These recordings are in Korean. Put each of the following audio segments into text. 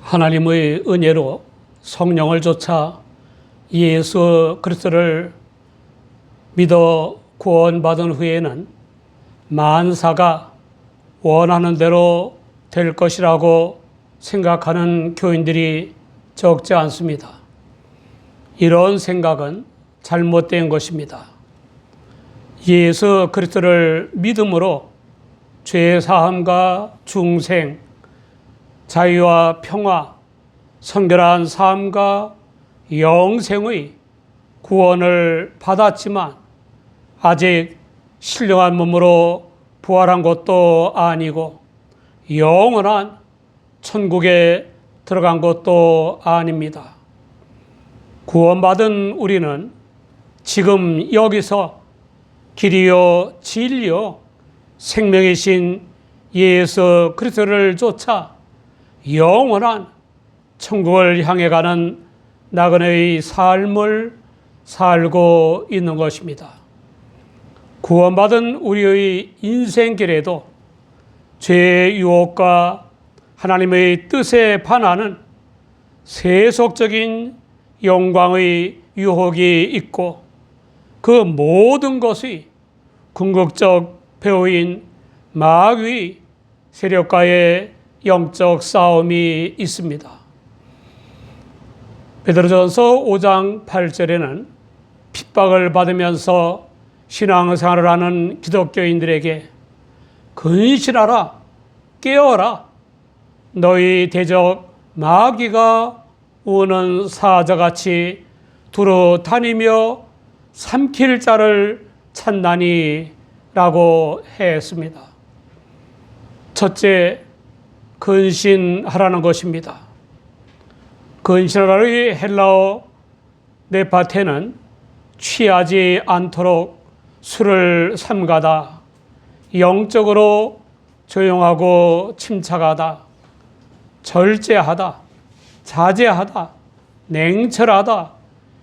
하나님의 은혜로 성령을 쫓아 예수 그리스도를 믿어 구원받은 후에는 만사가 원하는 대로 될 것이라고 생각하는 교인들이 적지 않습니다. 이런 생각은 잘못된 것입니다. 예수 그리스도를 믿음으로 죄 사함과 중생, 자유와 평화, 성결한 삶과 영생의 구원을 받았지만 아직 신령한 몸으로 부활한 것도 아니고 영원한 천국에 들어간 것도 아닙니다. 구원받은 우리는 지금 여기서 길이요 진리요 생명이신 예수 그리스도를 쫓아 영원한 천국을 향해 가는 나그네의 삶을 살고 있는 것입니다. 구원받은 우리의 인생길에도 죄의 유혹과 하나님의 뜻에 반하는 세속적인 영광의 유혹이 있고 그 모든 것이 궁극적 배후인 마귀의 세력과의 영적 싸움이 있습니다. 베드로전서 5장 8절에는 핍박을 받으면서 신앙생활을 하는 기독교인들에게 근신하라, 깨어라, 너희 대적 마귀가 우는 사자같이 두루 다니며 삼킬 자를 찾나니 라고 했습니다. 첫째, 근신하라는 것입니다. 근신하라의 헬라어 네파테는 취하지 않도록 술을 삼가다, 영적으로 조용하고 침착하다, 절제하다, 자제하다, 냉철하다,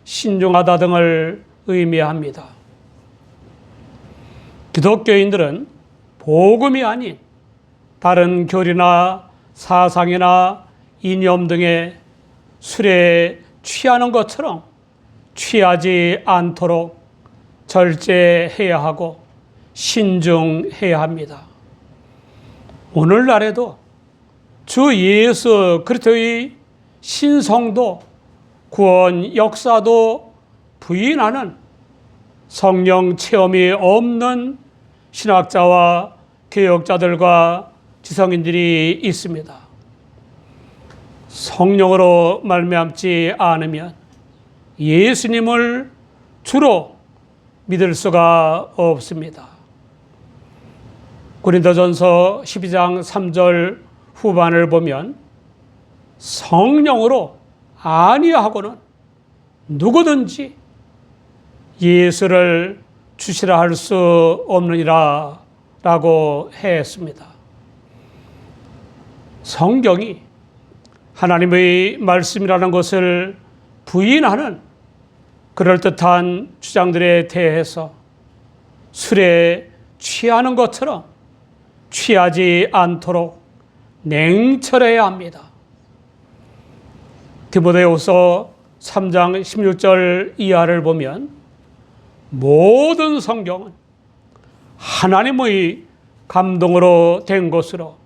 신중하다 등을 의미합니다. 기독교인들은 복음이 아닌 다른 교리나 사상이나 이념 등의 술에 취하는 것처럼 취하지 않도록 절제해야 하고 신중해야 합니다. 오늘날에도 주 예수 그리스도의 신성도 구원 역사도 부인하는 성령 체험이 없는 신학자와 개혁자들과 지성인들이 있습니다. 성령으로 말미암지 않으면 예수님을 주로 믿을 수가 없습니다. 고린도전서 12장 3절 후반을 보면 성령으로 아니하고는 누구든지 예수를 주시라 할 수 없느니라 라고 했습니다. 성경이 하나님의 말씀이라는 것을 부인하는 그럴듯한 주장들에 대해서 술에 취하는 것처럼 취하지 않도록 냉철해야 합니다. 디모데후서 3장 16절 이하를 보면 모든 성경은 하나님의 감동으로 된 것으로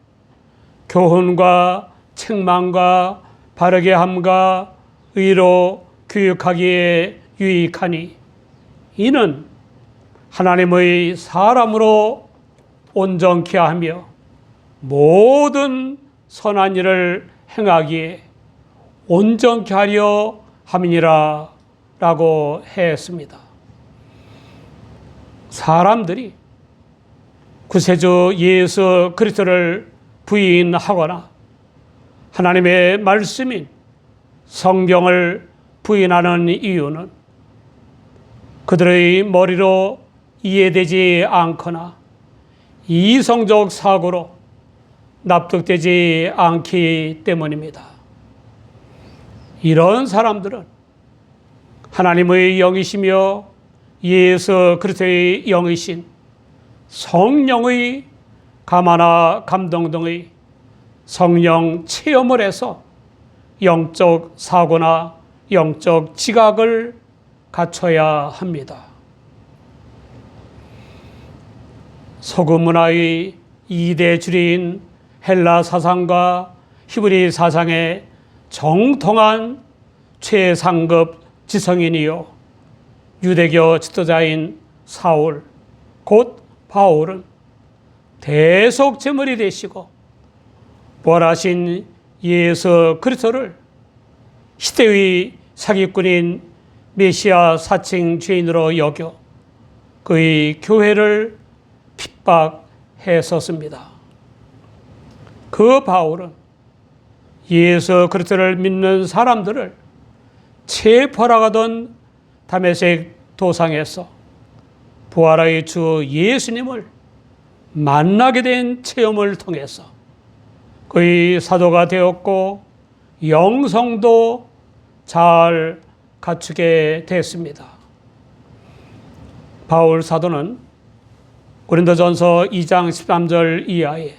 교훈과 책망과 바르게 함과 의로 교육하기에 유익하니 이는 하나님의 사람으로 온전케 하며 모든 선한 일을 행하기에 온전케 하려 함이니라 라고 했습니다. 사람들이 구세주 예수 그리스도를 부인하거나 하나님의 말씀인 성경을 부인하는 이유는 그들의 머리로 이해되지 않거나 이성적 사고로 납득되지 않기 때문입니다. 이런 사람들은 하나님의 영이시며 예수 그리스도의 영이신 성령의 감화나 감동 등의 성령 체험을 해서 영적 사고나 영적 지각을 갖춰야 합니다. 서구 문화의 2대 주류인 헬라 사상과 히브리 사상의 정통한 최상급 지성인이요 유대교 지도자인 사울, 곧 바울은 대속 제물이 되시고 부활하신 예수 그리스도를 시대의 사기꾼인 메시아 사칭 죄인으로 여겨 그의 교회를 핍박했었습니다. 그 바울은 예수 그리스도를 믿는 사람들을 체포하러 가던 다메섹 도상에서 부활의 주 예수님을 만나게 된 체험을 통해서 그의 사도가 되었고 영성도 잘 갖추게 됐습니다. 바울 사도는 고린도전서 2장 13절 이하에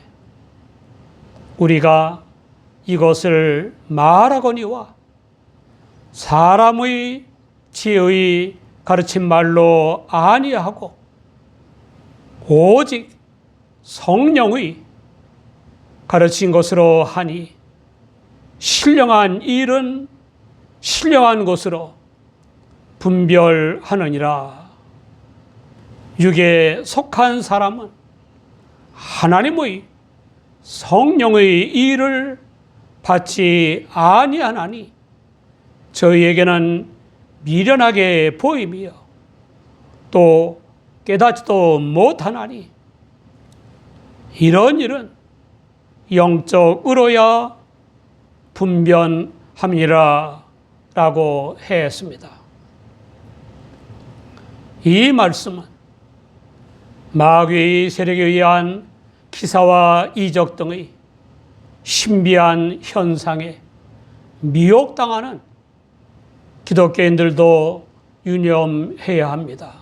우리가 이것을 말하거니와 사람의 지혜의 가르친 말로 아니하고 오직 성령의 가르친 것으로 하니 신령한 일은 신령한 것으로 분별하느니라. 육에 속한 사람은 하나님의 성령의 일을 받지 아니하나니 저희에게는 미련하게 보임이요 또 깨닫지도 못하나니 이런 일은 영적으로야 분변함이라 라고 했습니다. 이 말씀은 마귀의 세력에 의한 기사와 이적 등의 신비한 현상에 미혹당하는 기독교인들도 유념해야 합니다.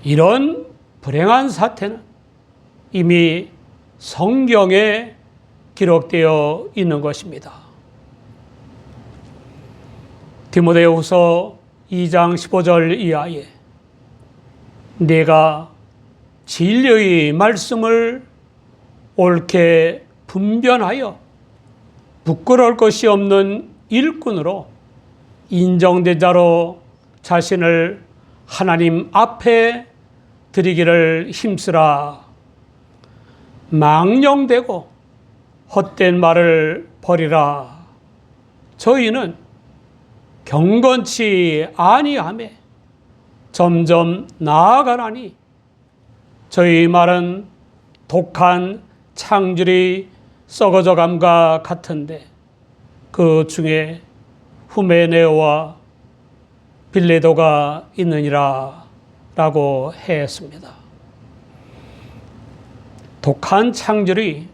이런 불행한 사태는 이미 성경에 기록되어 있는 것입니다. 디모데후서 2장 15절 이하에 내가 진리의 말씀을 옳게 분변하여 부끄러울 것이 없는 일꾼으로 인정된 자로 자신을 하나님 앞에 드리기를 힘쓰라. 망령되고 헛된 말을 버리라. 저희는 경건치 아니하며 점점 나아가나니 저희 말은 독한 창줄이 썩어져 감과 같은데 그 중에 후메네오와 빌레도가 있느니라 라고 했습니다. 독한 창줄이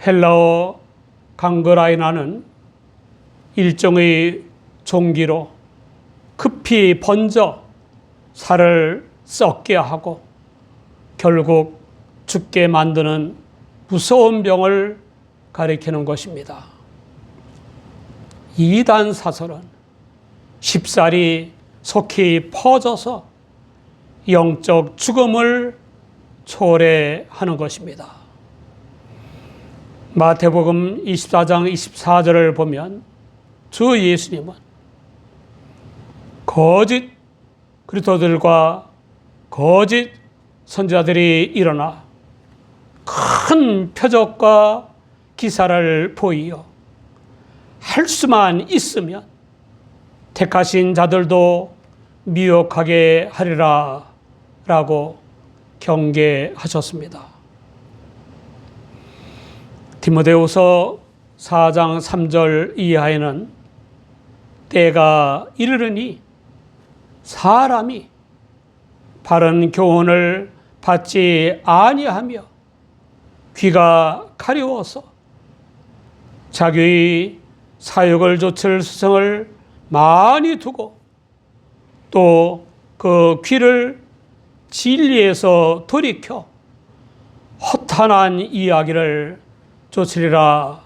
헬라어 강그라이나는 일종의 종기로 급히 번져 살을 썩게 하고 결국 죽게 만드는 무서운 병을 가리키는 것입니다. 이단 사설은 쉽사리 속히 퍼져서 영적 죽음을 초래하는 것입니다. 마태복음 24장 24절을 보면 주 예수님은 거짓 그리스도들과 거짓 선지자들이 일어나 큰 표적과 기사를 보이어 할 수만 있으면 택하신 자들도 미혹하게 하리라 라고 경계하셨습니다. 디모데후서 4장 3절 이하에는 때가 이르르니 사람이 바른 교훈을 받지 아니하며 귀가 가려워서 자기의 사욕을 좇을 수성을 많이 두고 또 그 귀를 진리에서 돌이켜 허탄한 이야기를 좇으리라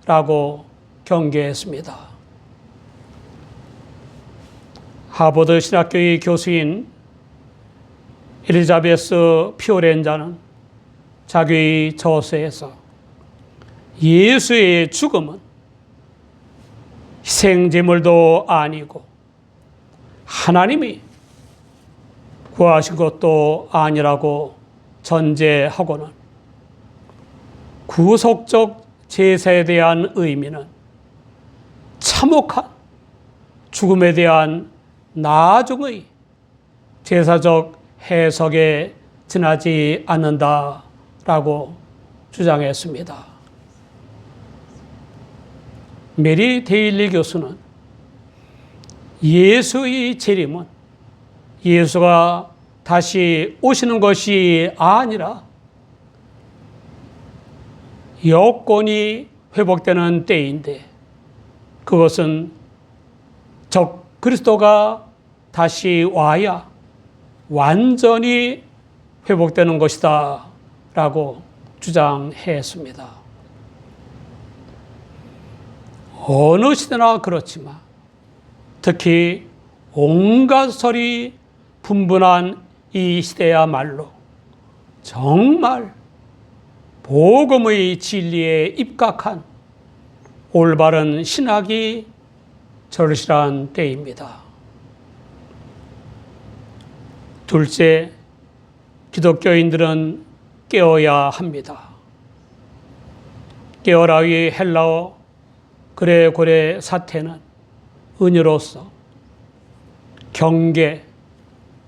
라고 경계했습니다. 하버드 신학교의 교수인 엘리자베스 피오렌자는 자기의 저서에서 예수의 죽음은 희생제물도 아니고 하나님이 구하신 것도 아니라고 전제하고는 구속적 제사에 대한 의미는 참혹한 죽음에 대한 나중의 제사적 해석에 지나지 않는다라고 주장했습니다. 메리 데일리 교수는 예수의 재림은 예수가 다시 오시는 것이 아니라 여건이 회복되는 때인데 그것은 적 그리스도가 다시 와야 완전히 회복되는 것이다 라고 주장했습니다. 어느 시대나 그렇지만 특히 온갖 설이 분분한 이 시대야말로 정말 복음의 진리에 입각한 올바른 신학이 절실한 때입니다. 둘째, 기독교인들은 깨어야 합니다. 깨어라의 헬라어 그레고레 사태는 은유로서 경계,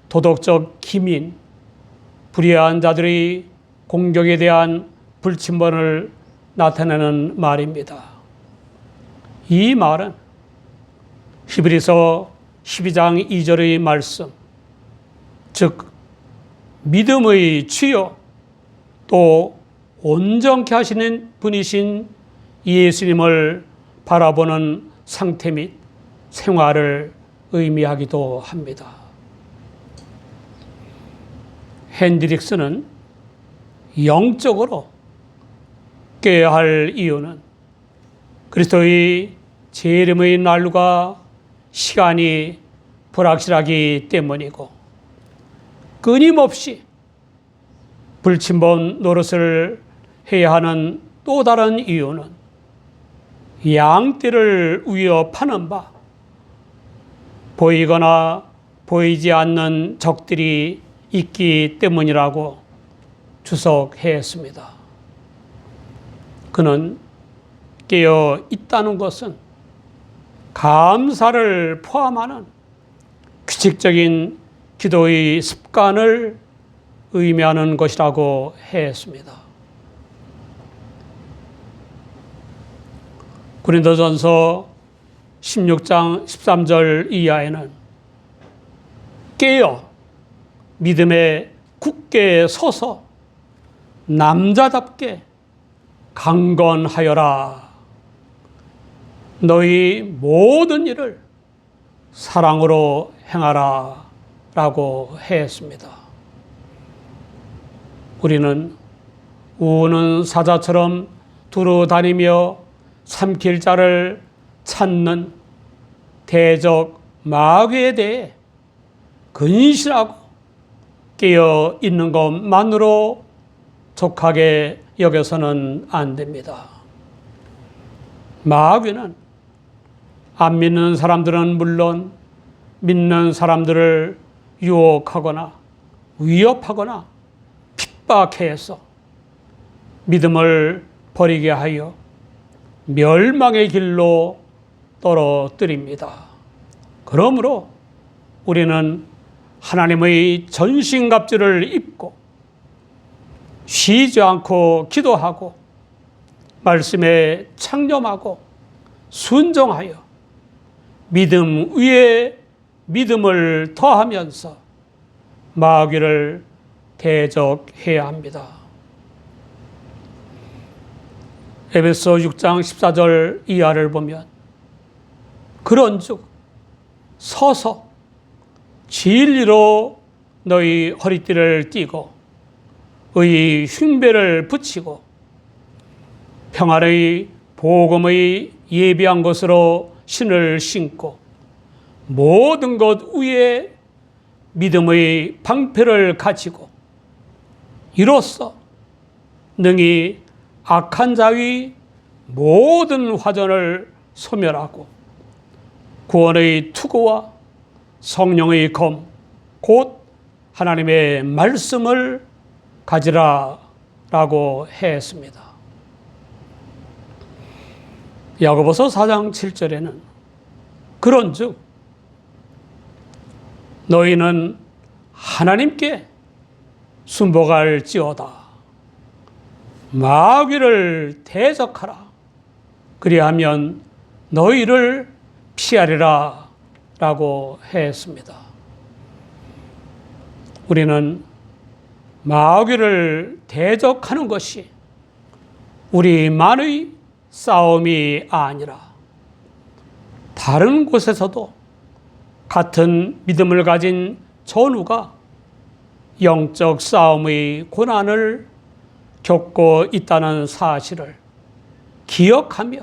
도덕적 기민, 불의한 자들의 공격에 대한 불침번을 나타내는 말입니다. 이 말은 히브리서 12장 2절의 말씀, 즉 믿음의 주요 또 온전케 하시는 분이신 예수님을 바라보는 상태 및 생활을 의미하기도 합니다. 핸드릭스는 영적으로 깨어야 할 이유는 그리스도의 재림의 날과 시간이 불확실하기 때문이고 끊임없이 불침번 노릇을 해야 하는 또 다른 이유는 양떼를 위협하는 바 보이거나 보이지 않는 적들이 있기 때문이라고 주석했습니다. 그는 깨어 있다는 것은 감사를 포함하는 규칙적인 기도의 습관을 의미하는 것이라고 했습니다. 고린도전서 16장 13절 이하에는 깨어 믿음에 굳게 서서 남자답게 강건하여라. 너희 모든 일을 사랑으로 행하라 라고 했습니다. 우리는 우는 사자처럼 두루 다니며 삼킬 자를 찾는 대적 마귀에 대해 근실하고 깨어 있는 것만으로 족하게 여겨서는 안 됩니다. 마귀는 안 믿는 사람들은 물론 믿는 사람들을 유혹하거나 위협하거나 핍박해서 믿음을 버리게 하여 멸망의 길로 떨어뜨립니다. 그러므로 우리는 하나님의 전신갑주를 입고 쉬지 않고 기도하고 말씀에 창념하고 순종하여 믿음 위에 믿음을 더하면서 마귀를 대적해야 합니다. 에베소 6장 14절 이하를 보면 그런즉 서서 진리로 너희 허리띠를 띠고 의의 흉배를 붙이고 평안의 복음의 예비한 것으로 신을 신고 모든 것 위에 믿음의 방패를 가지고 이로써 능히 악한 자의 모든 화전을 소멸하고 구원의 투구와 성령의 검, 곧 하나님의 말씀을 가지라라고 했습니다. 야고보서 4장 7절에는 그런즉 너희는 하나님께 순복할지어다. 마귀를 대적하라. 그리하면 너희를 피하리라 라고 했습니다. 우리는 마귀를 대적하는 것이 우리만의 싸움이 아니라 다른 곳에서도 같은 믿음을 가진 전우가 영적 싸움의 고난을 겪고 있다는 사실을 기억하며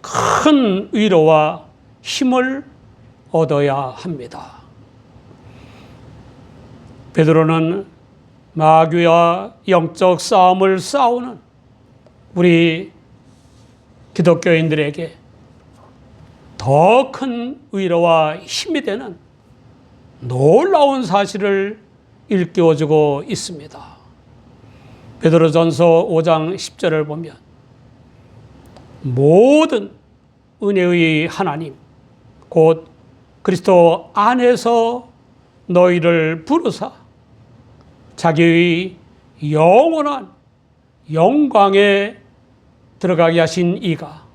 큰 위로와 힘을 얻어야 합니다. 베드로는 마귀와 영적 싸움을 싸우는 우리 기독교인들에게 더 큰 위로와 힘이 되는 놀라운 사실을 일깨워주고 있습니다. 베드로전서 5장 10절을 보면 모든 은혜의 하나님 곧 그리스도 안에서 너희를 부르사 자기의 영원한 영광에 들어가게 하신 이가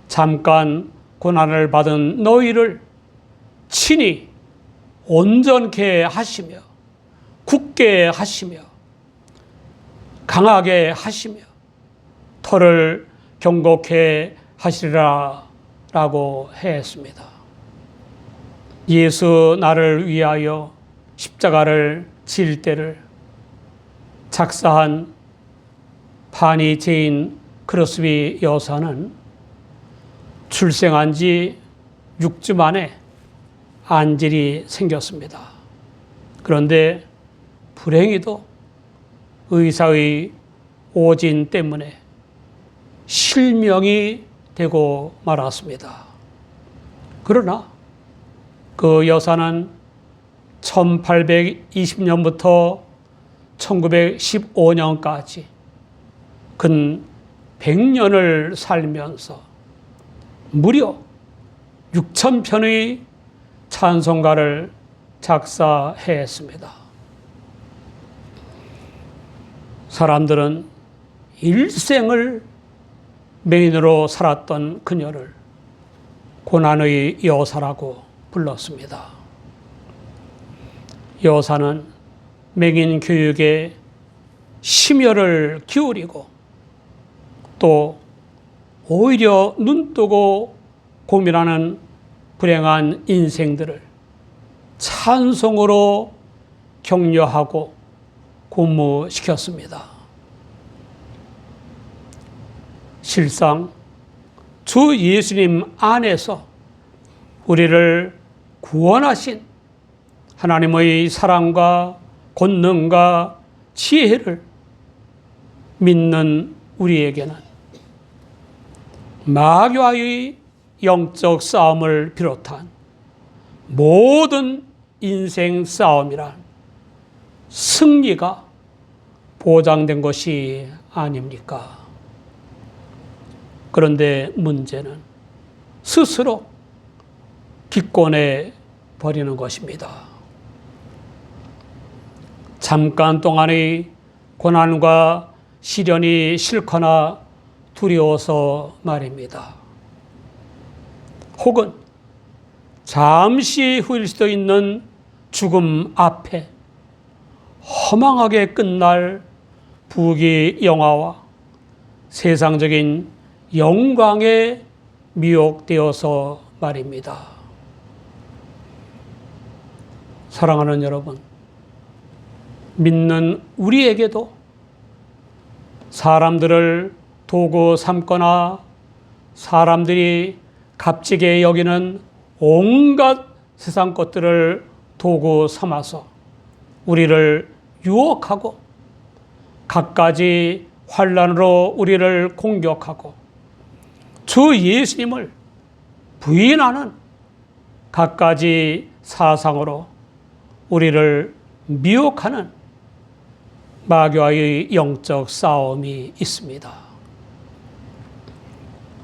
잠깐 고난을 받은 너희를 친히 온전케 하시며 굳게 하시며 강하게 하시며 터를 경고케 하시리라 라고 했습니다. 예수 나를 위하여 십자가를 질 때를 작사한 파니 제인 크로스비 여사는 출생한 지 6주 만에 안질이 생겼습니다. 그런데 불행히도 의사의 오진 때문에 실명이 되고 말았습니다. 그러나 그 여사는 1820년부터 1915년까지 근 100년을 살면서 무려 6,000편의 찬송가를 작사했습니다. 사람들은 일생을 맹인으로 살았던 그녀를 고난의 여사라고 불렀습니다. 여사는 맹인 교육에 심혈을 기울이고 또 오히려 눈뜨고 고민하는 불행한 인생들을 찬송으로 격려하고 고무시켰습니다. 실상 주 예수님 안에서 우리를 구원하신 하나님의 사랑과 권능과 지혜를 믿는 우리에게는 마귀와의 영적 싸움을 비롯한 모든 인생 싸움이란 승리가 보장된 것이 아닙니까? 그런데 문제는 스스로 기권해 버리는 것입니다. 잠깐 동안의 고난과 시련이 싫거나 두려워서 말입니다. 혹은 잠시 후일 수도 있는 죽음 앞에 허망하게 끝날 부귀영화와 세상적인 영광에 미혹되어서 말입니다. 사랑하는 여러분, 믿는 우리에게도 사람들을 도구 삼거나 사람들이 값지게 여기는 온갖 세상 것들을 도구 삼아서 우리를 유혹하고 갖가지 환난으로 우리를 공격하고 주 예수님을 부인하는 갖가지 사상으로 우리를 미혹하는 마귀와의 영적 싸움이 있습니다.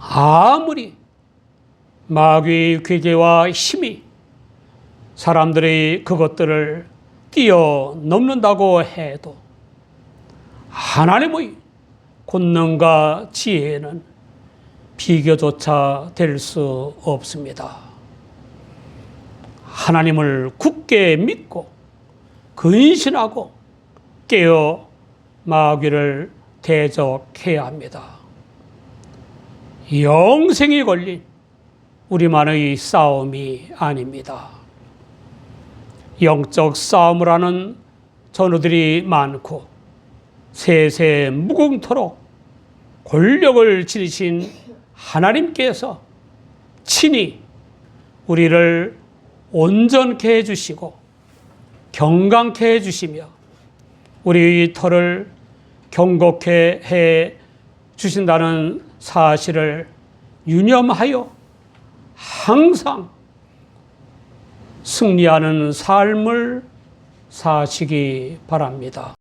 아무리 마귀의 괴계와 힘이 사람들의 그것들을 뛰어넘는다고 해도 하나님의 권능과 지혜에는 비교조차 될 수 없습니다. 하나님을 굳게 믿고 근신하고 깨어 마귀를 대적해야 합니다. 영생이 걸린 우리만의 싸움이 아닙니다. 영적 싸움을 하는 전우들이 많고 세세 무궁토록 권력을 지니신 하나님께서 친히 우리를 온전케 해주시고 경강케 해주시며 우리의 털을 경고케 해 주신다는 사실을 유념하여 항상 승리하는 삶을 사시기 바랍니다.